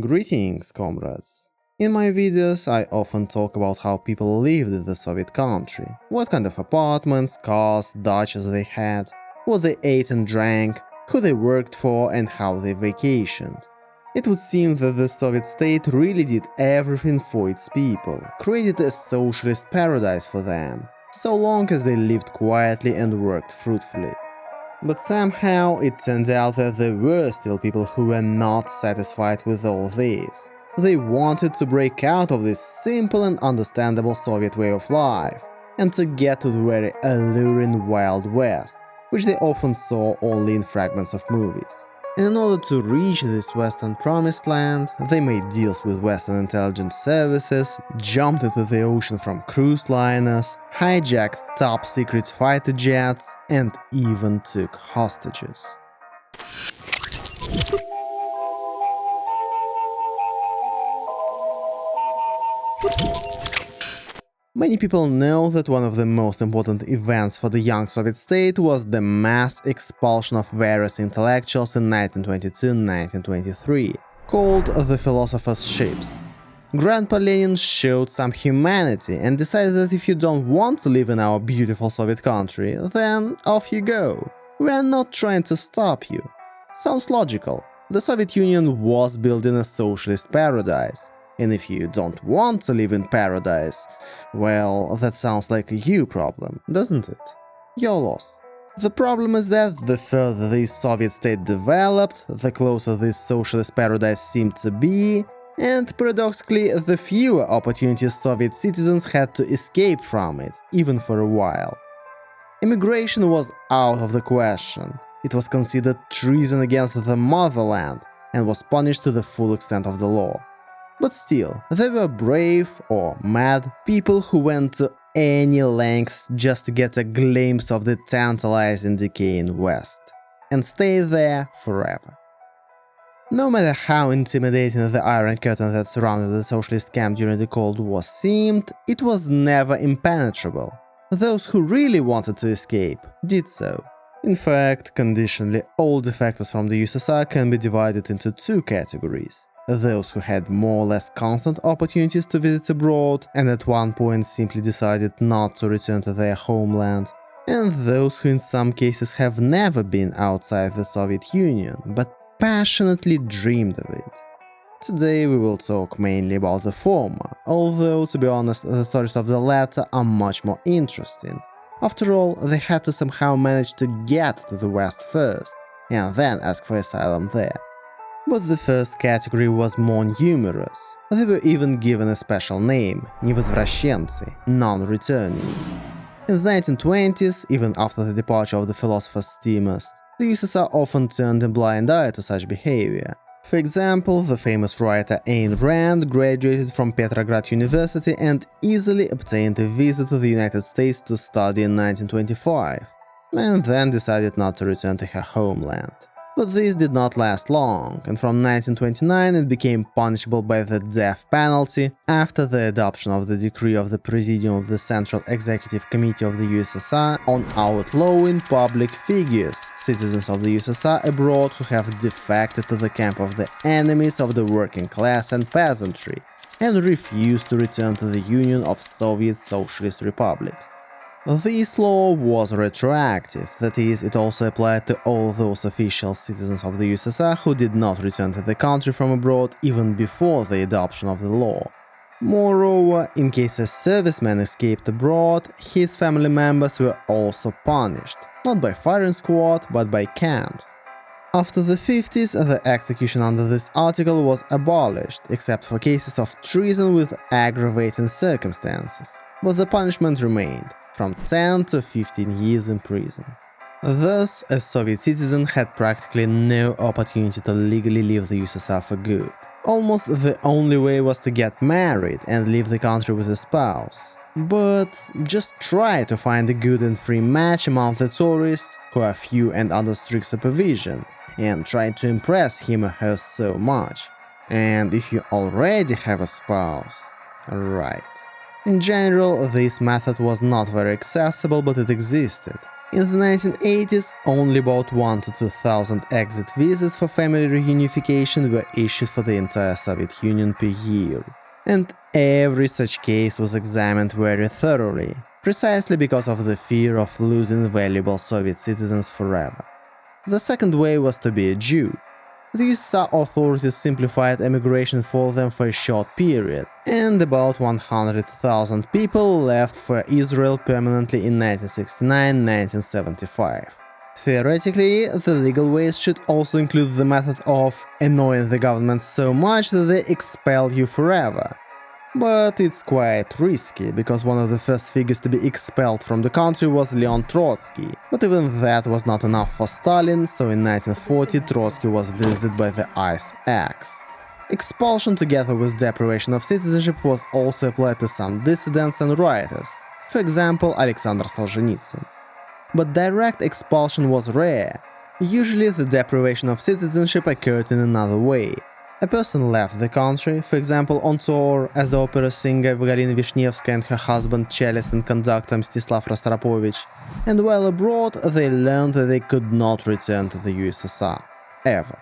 Greetings, comrades! In my videos, I often talk about how people lived in the Soviet country, what kind of apartments, cars, dachas they had, what they ate and drank, who they worked for and how they vacationed. It would seem that the Soviet state really did everything for its people, created a socialist paradise for them, so long as they lived quietly and worked fruitfully. But somehow it turned out that there were still people who were not satisfied with all this. They wanted to break out of this simple and understandable Soviet way of life, and to get to the very alluring Wild West, which they often saw only in fragments of movies. And in order to reach this Western Promised Land, they made deals with Western intelligence services, jumped into the ocean from cruise liners, hijacked top-secret fighter jets, and even took hostages. Many people know that one of the most important events for the young Soviet state was the mass expulsion of various intellectuals in 1922-1923, called the Philosopher's Ships. Grandpa Lenin showed some humanity and decided that if you don't want to live in our beautiful Soviet country, then off you go. We are not trying to stop you. Sounds logical. The Soviet Union was built in a socialist paradise. And if you don't want to live in paradise, well, that sounds like a you problem, doesn't it? Your loss. The problem is that the further this Soviet state developed, the closer this socialist paradise seemed to be, and paradoxically, the fewer opportunities Soviet citizens had to escape from it, even for a while. Immigration was out of the question. It was considered treason against the motherland and was punished to the full extent of the law. But still, there were brave or mad people who went to any lengths just to get a glimpse of the tantalizing decaying West, and stay there forever. No matter how intimidating the Iron Curtain that surrounded the socialist camp during the Cold War seemed, it was never impenetrable. Those who really wanted to escape did so. In fact, conditionally, all defectors from the USSR can be divided into two categories. Those who had more or less constant opportunities to visit abroad and at one point simply decided not to return to their homeland, and those who in some cases have never been outside the Soviet Union, but passionately dreamed of it. Today we will talk mainly about the former, although to be honest the stories of the latter are much more interesting. After all, they had to somehow manage to get to the West first, and then ask for asylum there. But the first category was more numerous. They were even given a special name – невозвращенцы, non-returnees. In the 1920s, even after the departure of the philosopher's steamers, the USSR often turned a blind eye to such behavior. For example, the famous writer Ayn Rand graduated from Petrograd University and easily obtained a visa to the United States to study in 1925, and then decided not to return to her homeland. But this did not last long, and from 1929 it became punishable by the death penalty after the adoption of the decree of the Presidium of the Central Executive Committee of the USSR on outlawing public figures, citizens of the USSR abroad who have defected to the camp of the enemies of the working class and peasantry, and refused to return to the Union of Soviet Socialist Republics. This law was retroactive, that is, it also applied to all those official citizens of the USSR who did not return to the country from abroad even before the adoption of the law. Moreover, in case a serviceman escaped abroad, his family members were also punished, not by firing squad, but by camps. After the 50s, the execution under this article was abolished, except for cases of treason with aggravating circumstances, but the punishment remained. From 10 to 15 years in prison. Thus, a Soviet citizen had practically no opportunity to legally leave the USSR for good. Almost the only way was to get married and leave the country with a spouse. But just try to find a good and free match among the tourists, who are few and under strict supervision, and try to impress him or her so much. And if you already have a spouse, right. In general, this method was not very accessible, but it existed. In the 1980s, only about 1 to 2,000 exit visas for family reunification were issued for the entire Soviet Union per year. And every such case was examined very thoroughly, precisely because of the fear of losing valuable Soviet citizens forever. The second way was to be a Jew. The USSR authorities simplified emigration for them for a short period, and about 100,000 people left for Israel permanently in 1969-1975. Theoretically, the legal ways should also include the method of annoying the government so much that they expel you forever. But it's quite risky, because one of the first figures to be expelled from the country was Leon Trotsky. But even that was not enough for Stalin, so in 1940 Trotsky was visited by the Ice Axe. Expulsion together with deprivation of citizenship was also applied to some dissidents and rioters, for example Alexander Solzhenitsyn. But direct expulsion was rare. Usually the deprivation of citizenship occurred in another way. A person left the country, for example on tour as the opera singer Galina Vishnevskaya and her husband, cellist and conductor Mstislav Rostropovich, and while abroad they learned that they could not return to the USSR, ever.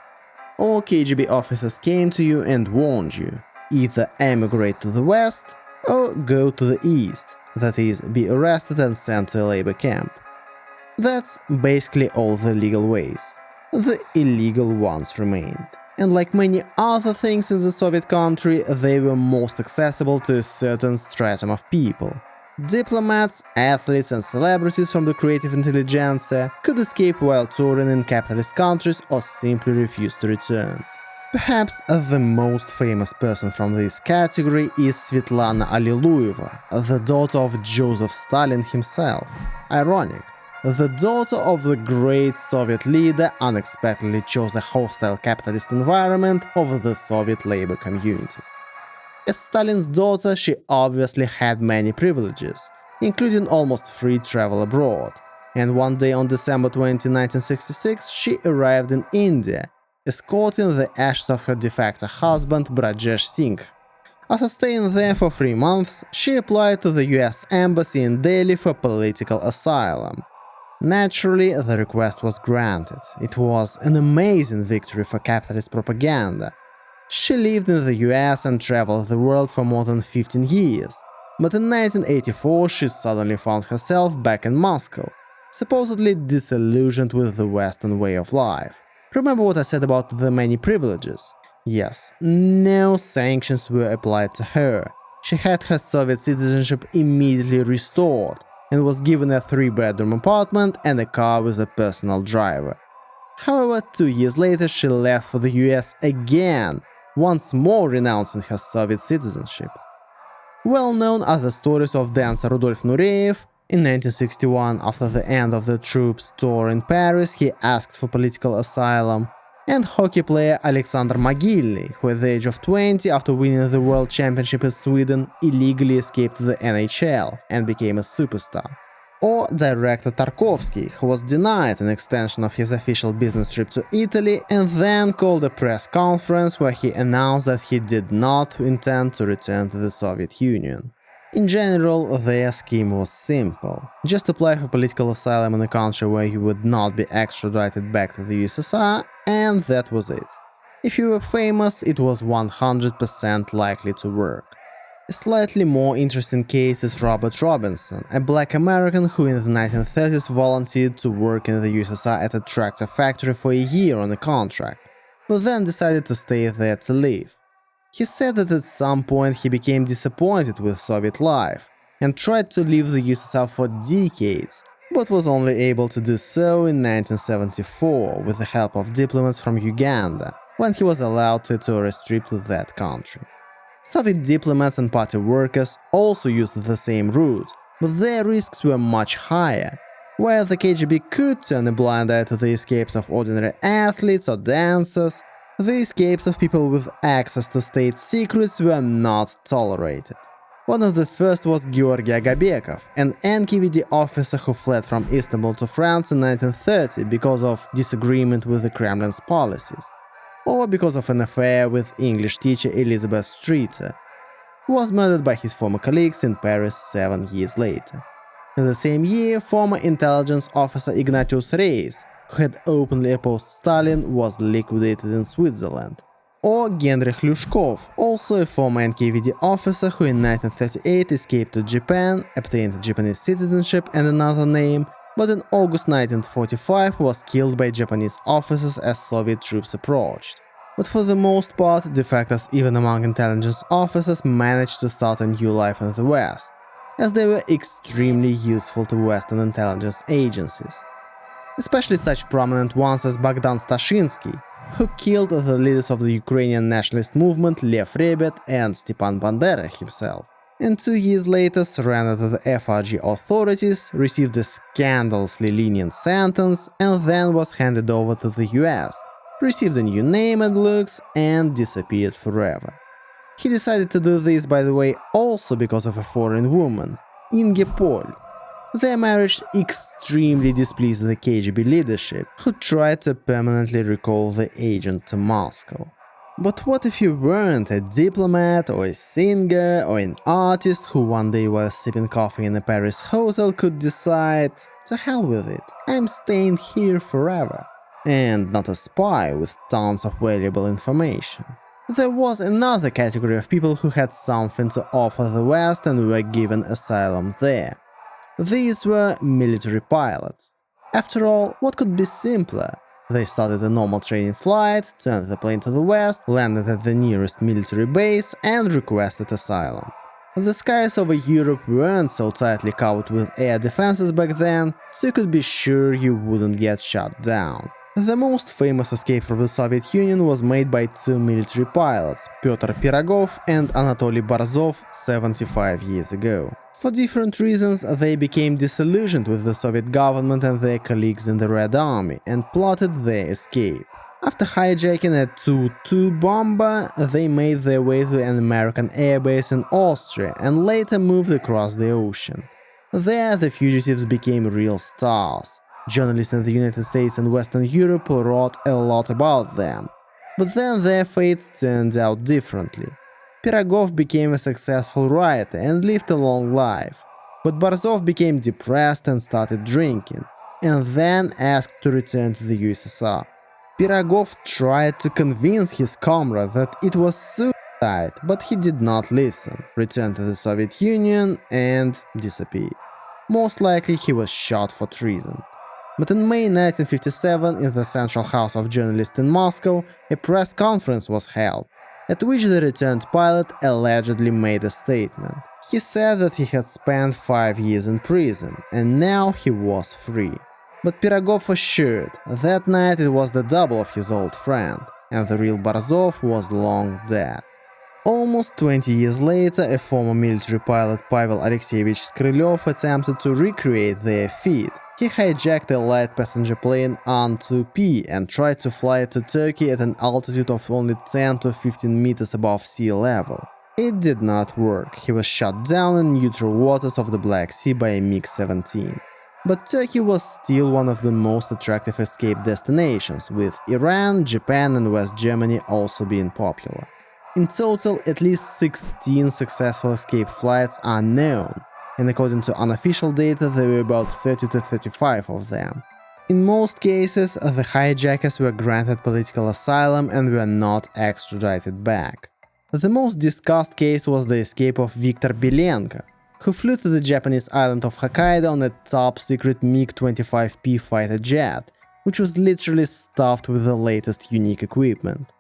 Or KGB officers came to you and warned you, either emigrate to the west or go to the east, that is, be arrested and sent to a labor camp. That's basically all the legal ways. The illegal ones remained. And like many other things in the Soviet country, they were most accessible to a certain stratum of people. Diplomats, athletes and celebrities from the creative intelligentsia could escape while touring in capitalist countries or simply refuse to return. Perhaps the most famous person from this category is Svetlana Alliluyeva, the daughter of Joseph Stalin himself. Ironic. The daughter of the great Soviet leader unexpectedly chose a hostile capitalist environment over the Soviet labor community. As Stalin's daughter, she obviously had many privileges, including almost free travel abroad, and one day on December 20, 1966, she arrived in India, escorting the ashes of her de facto husband Brajesh Singh. After staying there for 3 months, she applied to the US Embassy in Delhi for political asylum. Naturally, the request was granted. It was an amazing victory for capitalist propaganda. She lived in the US and traveled the world for more than 15 years, but in 1984 she suddenly found herself back in Moscow, supposedly disillusioned with the Western way of life. Remember what I said about the many privileges? Yes, no sanctions were applied to her. She had her Soviet citizenship immediately restored, and was given a 3-bedroom apartment and a car with a personal driver. However, 2 years later she left for the US again, once more renouncing her Soviet citizenship. Well known are the stories of dancer Rudolf Nureyev. In 1961, after the end of the troops' tour in Paris, he asked for political asylum, and hockey player Alexander Mogilny, who at the age of 20, after winning the World Championship in Sweden, illegally escaped to the NHL and became a superstar. Or director Tarkovsky, who was denied an extension of his official business trip to Italy and then called a press conference where he announced that he did not intend to return to the Soviet Union. In general, their scheme was simple. Just apply for political asylum in a country where you would not be extradited back to the USSR, and that was it. If you were famous, it was 100% likely to work. A slightly more interesting case is Robert Robinson, a black American who in the 1930s volunteered to work in the USSR at a tractor factory for a year on a contract, but then decided to stay there to live. He said that at some point he became disappointed with Soviet life and tried to leave the USSR for decades, but was only able to do so in 1974 with the help of diplomats from Uganda, when he was allowed to a tourist trip to that country. Soviet diplomats and party workers also used the same route, but their risks were much higher. While the KGB could turn a blind eye to the escapes of ordinary athletes or dancers, the escapes of people with access to state secrets were not tolerated. One of the first was Georgy Agabekov, an NKVD officer who fled from Istanbul to France in 1930 because of disagreement with the Kremlin's policies, or because of an affair with English teacher Elizabeth Streeter, who was murdered by his former colleagues in Paris 7 years later. In the same year, former intelligence officer Ignatius Reis, who had openly opposed Stalin, was liquidated in Switzerland. Or Gendrich Lyushkov, also a former NKVD officer who in 1938 escaped to Japan, obtained Japanese citizenship and another name, but in August 1945 was killed by Japanese officers as Soviet troops approached. But for the most part, defectors even among intelligence officers managed to start a new life in the West, as they were extremely useful to Western intelligence agencies. Especially such prominent ones as Bogdan Stashinsky, who killed the leaders of the Ukrainian nationalist movement Lev Rebet and Stepan Bandera himself, and 2 years later surrendered to the FRG authorities, received a scandalously lenient sentence, and then was handed over to the US, received a new name and looks, and disappeared forever. He decided to do this, by the way, also because of a foreign woman, Inge Pol. Their marriage extremely displeased the KGB leadership, who tried to permanently recall the agent to Moscow. But what if you weren't a diplomat, or a singer, or an artist who one day while sipping coffee in a Paris hotel could decide, to hell with it, I'm staying here forever? And not a spy with tons of valuable information. There was another category of people who had something to offer the West and were given asylum there. These were military pilots. After all, what could be simpler? They started a normal training flight, turned the plane to the west, landed at the nearest military base, and requested asylum. The skies over Europe weren't so tightly covered with air defenses back then, so you could be sure you wouldn't get shot down. The most famous escape from the Soviet Union was made by two military pilots, Pyotr Pirogov and Anatoly Borzov, 75 years ago. For different reasons, they became disillusioned with the Soviet government and their colleagues in the Red Army and plotted their escape. After hijacking a Tu-2 bomber, they made their way to an American airbase in Austria and later moved across the ocean. There, the fugitives became real stars. Journalists in the United States and Western Europe wrote a lot about them. But then their fates turned out differently. Pirogov became a successful writer and lived a long life, but Borzov became depressed and started drinking, and then asked to return to the USSR. Pirogov tried to convince his comrade that it was suicide, but he did not listen, returned to the Soviet Union, and disappeared. Most likely he was shot for treason. But in May 1957, in the Central House of Journalists in Moscow, a press conference was held, at which the returned pilot allegedly made a statement. He said that he had spent 5 years in prison, and now he was free. But Pirogov assured that night it was the double of his old friend, and the real Borzov was long dead. Almost 20 years later, a former military pilot Pavel Alexeyevich Krylev attempted to recreate their feat. He hijacked a light passenger plane An-2P and tried to fly it to Turkey at an altitude of only 10 to 15 meters above sea level. It did not work. He was shot down in neutral waters of the Black Sea by a MiG-17. But Turkey was still one of the most attractive escape destinations, with Iran, Japan and West Germany also being popular. In total, at least 16 successful escape flights are known, and according to unofficial data, there were about 30 to 35 of them. In most cases, the hijackers were granted political asylum and were not extradited back. The most discussed case was the escape of Viktor Belenko, who flew to the Japanese island of Hokkaido on a top-secret MiG-25P fighter jet, which was literally stuffed with the latest unique equipment.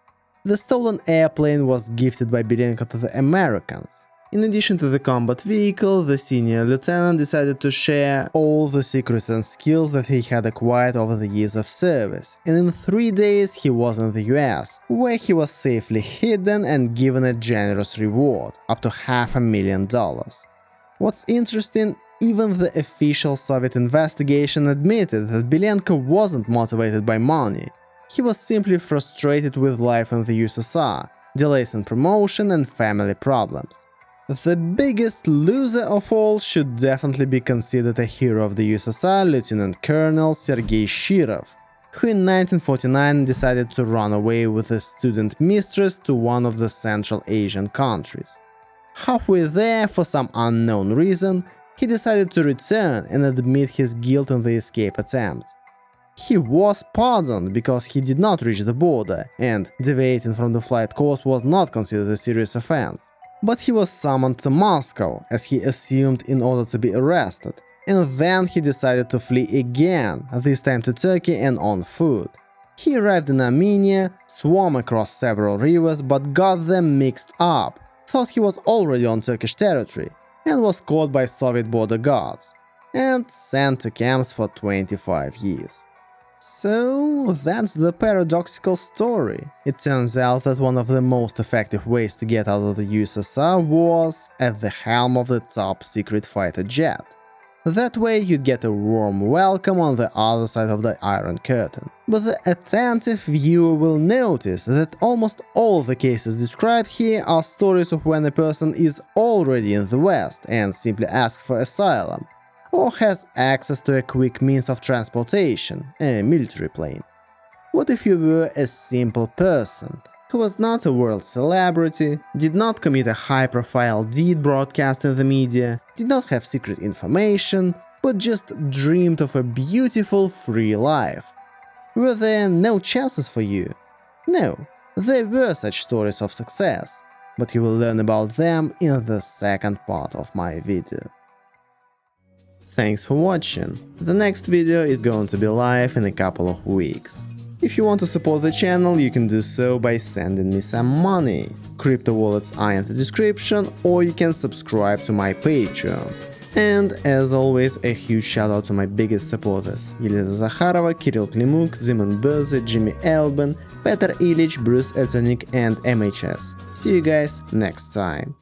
The stolen airplane was gifted by Belenko to the Americans. In addition to the combat vehicle, the senior lieutenant decided to share all the secrets and skills that he had acquired over the years of service, and in 3 days he was in the US, where he was safely hidden and given a generous reward, up to $500,000. What's interesting, even the official Soviet investigation admitted that Belenko wasn't motivated by money. He was simply frustrated with life in the USSR, delays in promotion and family problems. The biggest loser of all should definitely be considered a hero of the USSR, Lieutenant Colonel Sergei Shirov, who in 1949 decided to run away with a student mistress to one of the Central Asian countries. Halfway there, for some unknown reason, he decided to return and admit his guilt in the escape attempt. He was pardoned because he did not reach the border, and deviating from the flight course was not considered a serious offense. But he was summoned to Moscow, as he assumed, in order to be arrested, and then he decided to flee again, this time to Turkey and on foot. He arrived in Armenia, swam across several rivers but got them mixed up, thought he was already on Turkish territory, and was caught by Soviet border guards, and sent to camps for 25 years. So that's the paradoxical story. It turns out that one of the most effective ways to get out of the USSR was at the helm of the top secret fighter jet. That way you'd get a warm welcome on the other side of the Iron Curtain. But the attentive viewer will notice that almost all the cases described here are stories of when a person is already in the West and simply asks for asylum, or has access to a quick means of transportation, a military plane. What if you were a simple person, who was not a world celebrity, did not commit a high-profile deed broadcast in the media, did not have secret information, but just dreamed of a beautiful, free life? Were there no chances for you? No, there were such stories of success, but you will learn about them in the second part of my video. Thanks for watching. The next video is going to be live in a couple of weeks. If you want to support the channel, you can do so by sending me some money. Crypto wallets are in the description, or you can subscribe to my Patreon. And as always, a huge shout out to my biggest supporters: Yelizaveta Zakharova, Kirill, Klimuk, Böse, Jimmy, Albin, Petar, Ilic, Bruce, Eternick and MHS. See you guys next time.